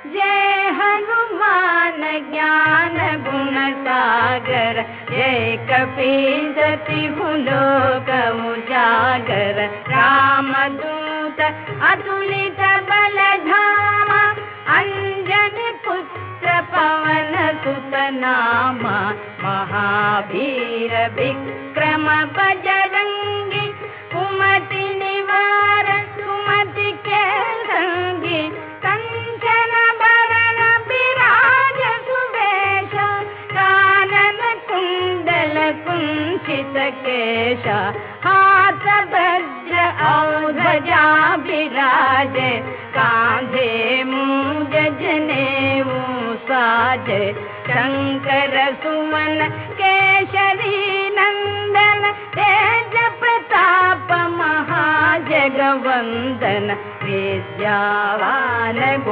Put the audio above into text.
जय हनुमान ज्ञान गुण सागर, जय कपीसति लोक उजागर। रामदूत अतुलित बल धामा, अंजनी पुत्र पवन सुत नामा। महावीर विक्रम बजरंगी, कुमति निवार सुमति के संगी। कंचन बरन विराज सुवेश, कानन कुंडल कुंचित केश। हाथ वज्र और ध्वजा विराजे, कांधे मूंज जनेऊ साजे। शंकर सुमन केसरी नंदन, तेज प्रताप महाजगवंदन। विद्यावान